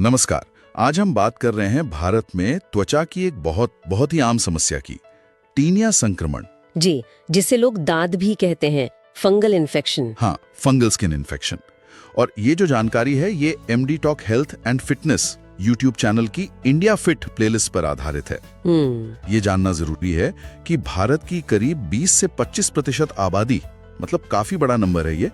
नमस्कार। आज हम बात कर रहे हैं भारत में त्वचा की एक बहुत ही आम समस्या की, टीनिया संक्रमण। जी, जिसे लोग दाद भी कहते हैं, फंगल इन्फेक्शन। हाँ, फंगल स्किन इन्फेक्शन। और ये जो जानकारी है ये MD talk health and fitness YouTube channel की इंडिया फिट प्लेलिस्ट पर आधारित है। ये जानना जरूरी है कि भारत की करीब 20 से 25% आबादी, मतलब काफी बड़ा नंबर है ये,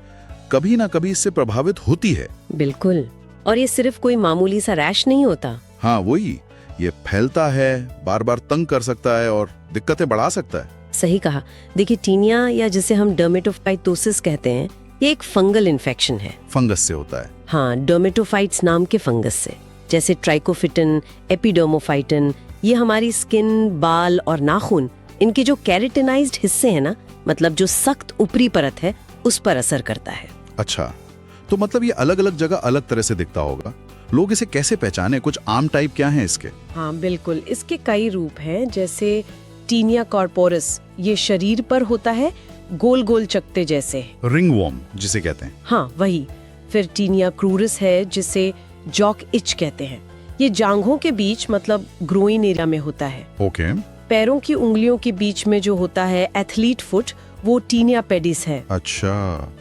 कभी ना कभी इससे प्रभावित होती है। बिल्कुल। और ये सिर्फ कोई मामूली सा रैश नहीं होता। हाँ वही, ये फैलता है, बार बार तंग कर सकता है और दिक्कतें बढ़ा सकता है। सही कहा। देखिए, टीनिया या जिसे हम डर्मेटोफाइटोसिस कहते हैं, ये एक फंगल इन्फेक्शन है। फंगस से होता है। हाँ, डर्मेटोफाइट्स नाम के फंगस से, जैसे ट्राइकोफिटन, एपिडर्मोफाइटन। ये हमारी स्किन, बाल और नाखून, इनके जो कैरेटिनाइज्ड हिस्से हैं ना, मतलब जो सख्त ऊपरी परत है, उस पर असर करता है। अच्छा, तो मतलब ये अलग अलग जगह अलग तरह से दिखता होगा। लोग इसे कैसे पहचाने? कुछ आम टाइप क्या हैं इसके? हाँ बिल्कुल, इसके कई रूप हैं। जैसे टीनिया कॉर्पोरस, ये शरीर पर होता है, गोल गोल चकते जैसे, रिंग वॉर्म जिसे कहते हैं। हाँ वही। फिर टीनिया क्रूरस है, जिसे जॉक इच कहते हैं। ये जांघों के बीच, मतलब ग्रोइन एरिया में होता है। ओके। पैरों की उंगलियों के बीच में जो होता है, एथलीट फुट, वो टीनिया पेडिस है। अच्छा।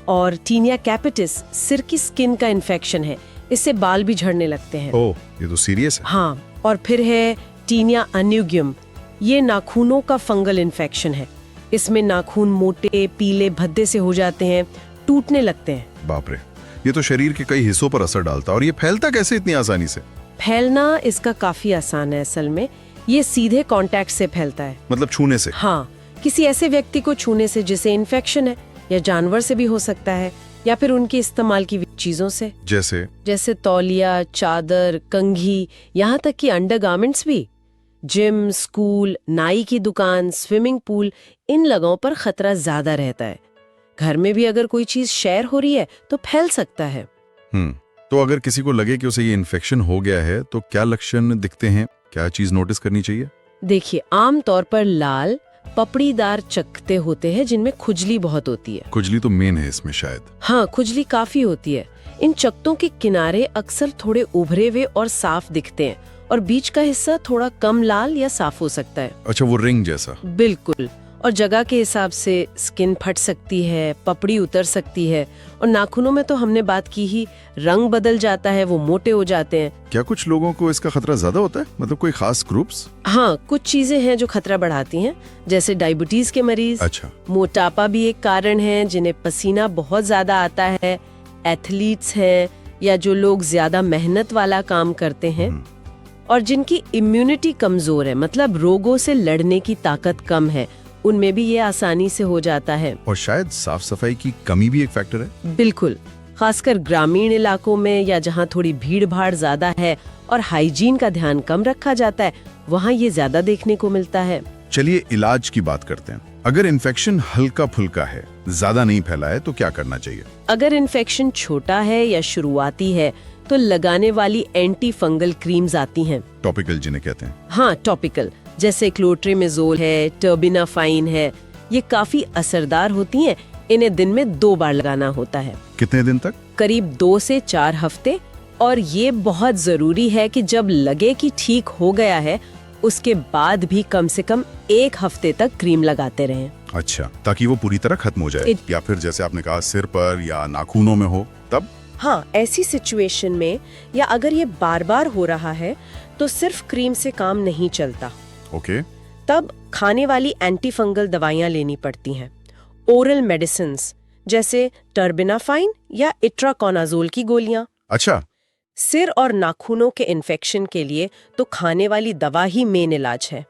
और टीनिया कैपिटिस सिर की स्किन का इन्फेक्शन है, इससे बाल भी झड़ने लगते हैं। ओह, ये तो सीरियस है। हाँ, और फिर है टीनिया अन्यूग्यम, ये नाखूनों का फंगल इन्फेक्शन है। इसमें नाखून मोटे, पीले, भद्दे से हो जाते हैं, टूटने लगते हैं। बाप रे, ये तो शरीर के कई हिस्सों पर असर डालता है। और ये फैलता कैसे इतनी आसानी से? फैलना इसका काफी आसान है। असल में ये सीधे कांटेक्ट से फैलता है, मतलब छूने से? हाँ, किसी ऐसे व्यक्ति को छूने से जिसे इन्फेक्शन है, या जानवर से भी हो सकता है, या फिर उनके इस्तेमाल की चीजों से, जैसे तौलिया, चादर, कंघी, यहाँ तक कि अंडरगारमेंट्स भी। जिम, स्कूल, नाई की दुकान, स्विमिंग पूल, इन जगहों पर खतरा ज्यादा रहता है। घर में भी अगर कोई चीज शेयर हो रही है तो फैल सकता है। तो अगर किसी को लगे कि उसे ये इन्फेक्शन हो गया है तो क्या लक्षण दिखते हैं? क्या चीज नोटिस करनी चाहिए? देखिए, आमतौर पर लाल पपड़ीदार चकते होते हैं, जिनमें खुजली बहुत होती है। खुजली तो मेन है इसमें शायद। हाँ, खुजली काफी होती है। इन चकतों के किनारे अक्सर थोड़े उभरे हुए और साफ दिखते हैं, और बीच का हिस्सा थोड़ा कम लाल या साफ हो सकता है। अच्छा, वो रिंग जैसा? बिल्कुल। और जगह के हिसाब से स्किन फट सकती है, पपड़ी उतर सकती है, और नाखूनों में तो हमने बात की ही, रंग बदल जाता है, वो मोटे हो जाते हैं। क्या कुछ लोगों को इसका खतरा ज्यादा होता है? मतलब कोई खास ग्रुप्स? हाँ, कुछ चीजें हैं जो खतरा बढ़ाती हैं, जैसे डायबिटीज के मरीज। अच्छा। मोटापा भी एक कारण है, जिन्हें पसीना बहुत ज्यादा आता है, एथलीट्स हैं, या जो लोग ज्यादा मेहनत वाला काम करते हैं, और जिनकी इम्यूनिटी कमजोर है, मतलब रोगों से लड़ने की ताकत कम है, उनमें भी ये आसानी से हो जाता है। और शायद साफ सफाई की कमी भी एक फैक्टर है। बिल्कुल, खासकर ग्रामीण इलाकों में, या जहाँ थोड़ी भीड़ भाड़ ज्यादा है और हाइजीन का ध्यान कम रखा जाता है, वहाँ ये ज्यादा देखने को मिलता है। चलिए इलाज की बात करते हैं। अगर इन्फेक्शन हल्का फुल्का है, ज्यादा नहीं फैला है, तो क्या करना चाहिए? अगर इन्फेक्शन छोटा है या शुरुआती है, तो लगाने वाली एंटी फंगल क्रीम्स आती हैं। टॉपिकल जिन्हें कहते हैं। हाँ, टॉपिकल, जैसे क्लोट्रिमेजोल है, टर्बिनाफाइन है, ये काफी असरदार होती हैं। इन्हें दिन में 2 बार लगाना होता है। कितने दिन तक? करीब 2 से 4 हफ्ते। और ये बहुत जरूरी है कि जब लगे कि ठीक हो गया है, उसके बाद भी कम से कम 1 हफ्ते तक क्रीम लगाते रहें। अच्छा, ताकि वो पूरी तरह खत्म हो जाए। या फिर जैसे आपने कहा सिर पर या नाखूनों में हो तब? हाँ, ऐसी सिचुएशन में, या अगर ये बार बार हो रहा है, तो सिर्फ क्रीम से काम नहीं चलता। ओके। तब खाने वाली एंटी फंगल दवाइयाँ लेनी पड़ती हैं। ओरल मेडिसिन्स, जैसे टर्बिनाफाइन या इट्राकोनाजोल की गोलियां। अच्छा। सिर और नाखूनों के इन्फेक्शन के लिए तो खाने वाली दवा ही मेन इलाज है।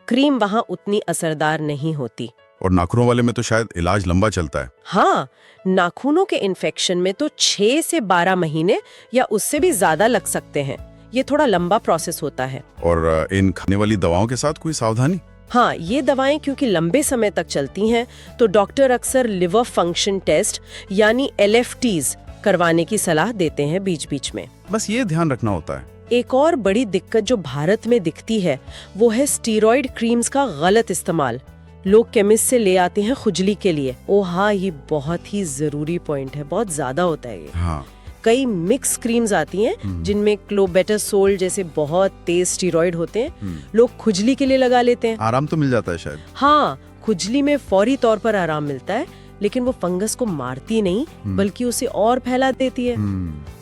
क्रीम वहाँ उतनी असरदार नहीं होती। और नाखूनों वाले में तो शायद इलाज लंबा चलता है। हाँ, नाखूनों के इन्फेक्शन में तो 6 से 12 महीने या उससे भी ज्यादा लग सकते हैं। ये थोड़ा लंबा प्रोसेस होता है। और इन खाने वाली दवाओं के साथ कोई सावधानी? हाँ, ये दवाएं क्योंकि लंबे समय तक चलती हैं, तो डॉक्टर अक्सर लिवर फंक्शन टेस्ट यानी LFTs करवाने की सलाह देते हैं बीच बीच में। बस ये ध्यान रखना होता है। एक और बड़ी दिक्कत जो भारत में दिखती है, वो है स्टीरॉयड क्रीम्स का गलत इस्तेमाल। लोग केमिस्ट से ले आते हैं खुजली के लिए। ओ हाँ, ये बहुत ही जरूरी पॉइंट है, बहुत ज्यादा होता है ये। हाँ। कई मिक्स क्रीम्स आती हैं जिनमें क्लोबेटासोल जैसे बहुत तेज स्टेरॉइड होते हैं। लोग खुजली के लिए लगा लेते हैं। आराम तो मिल जाता है शायद। हाँ, खुजली में फौरी तौर पर आराम मिलता है, लेकिन वो फंगस को मारती नहीं बल्कि उसे और फैला देती है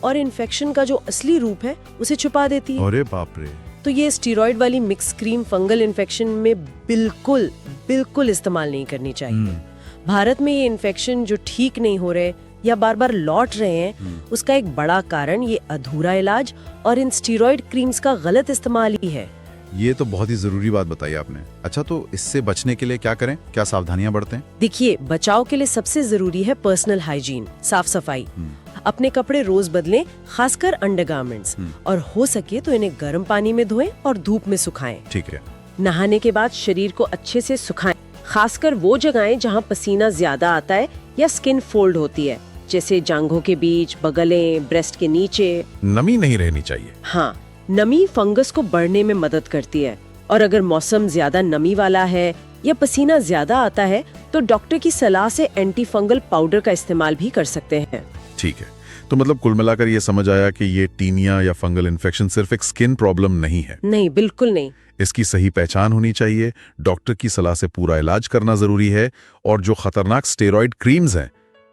और इन्फेक्शन का जो असली रूप है उसे छुपा देती है। अरे बाप रे। तो ये स्टेरॉइड वाली मिक्स क्रीम फंगल इन्फेक्शन में बिल्कुल इस्तेमाल नहीं करनी चाहिए। भारत में ये इन्फेक्शन जो ठीक नहीं हो रहे या बार बार लौट रहे हैं, उसका एक बड़ा कारण ये अधूरा इलाज और इन स्टेरॉइड क्रीम्स का गलत इस्तेमाल ही है। ये तो बहुत ही जरूरी बात बताई आपने। अच्छा, तो इससे बचने के लिए क्या करें, क्या सावधानियां बरतें? देखिए, बचाव के लिए सबसे जरूरी है पर्सनल हाइजीन, साफ सफाई। अपने कपड़े रोज बदलें, खासकर अंडरगारमेंट्स, और हो सके तो इन्हें गर्म पानी में धोएं और धूप में सुखाएं। ठीक है। नहाने के बाद शरीर को अच्छे से सुखाएं, खासकर वो जगहें जहां पसीना ज्यादा आता है या स्किन फोल्ड होती है, जैसे जांघों के बीच, बगलें, ब्रेस्ट के नीचे। नमी नहीं रहनी चाहिए। हाँ, नमी फंगस को बढ़ने में मदद करती है, और अगर मौसम ज्यादा नमी वाला है या पसीना ज्यादा आता है तो डॉक्टर की सलाह से एंटी फंगल पाउडर का इस्तेमाल भी कर सकते हैं। ठीक है, तो मतलब कुल मिलाकर ये समझ आया कि ये टीनिया या फंगल इन्फेक्शन सिर्फ एक स्किन प्रॉब्लम नहीं है। नहीं, बिल्कुल नहीं। इसकी सही पहचान होनी चाहिए, डॉक्टर की सलाह से पूरा इलाज करना जरूरी है, और जो खतरनाक स्टेरॉइड क्रीम्स हैं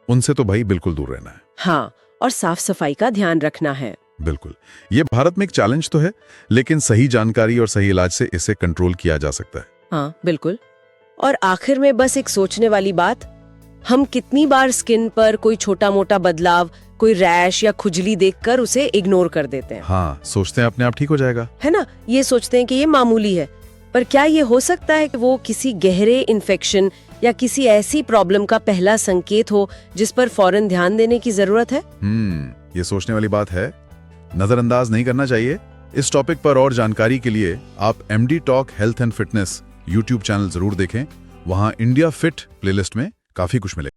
उनसे तो भाई बिल्कुल दूर रहना है। हाँ, और साफ सफाई का ध्यान रखना है। बिल्कुल। ये भारत में एक चैलेंज तो है, लेकिन सही जानकारी और सही इलाज से इसे कंट्रोल किया जा सकता है। हाँ, बिल्कुल। और आखिर में बस एक सोचने वाली बात, हम कितनी बार स्किन पर कोई छोटा मोटा बदलाव, कोई रैश या खुजली देखकर उसे इग्नोर कर देते हैं। हाँ, सोचते हैं अपने आप ठीक हो जाएगा, है ना? ये सोचते हैं कि ये मामूली है, पर क्या ये हो सकता है कि वो किसी गहरे इन्फेक्शन या किसी ऐसी प्रॉब्लम का पहला संकेत हो जिस पर फौरन ध्यान देने की जरूरत है? ये सोचने वाली बात है, नजरअंदाज नहीं करना चाहिए। इस टॉपिक पर और जानकारी के लिए आप MD talk health and fitness YouTube channel जरूर देखें। वहां इंडिया फिट प्लेलिस्ट में काफी कुछ मिलेगा।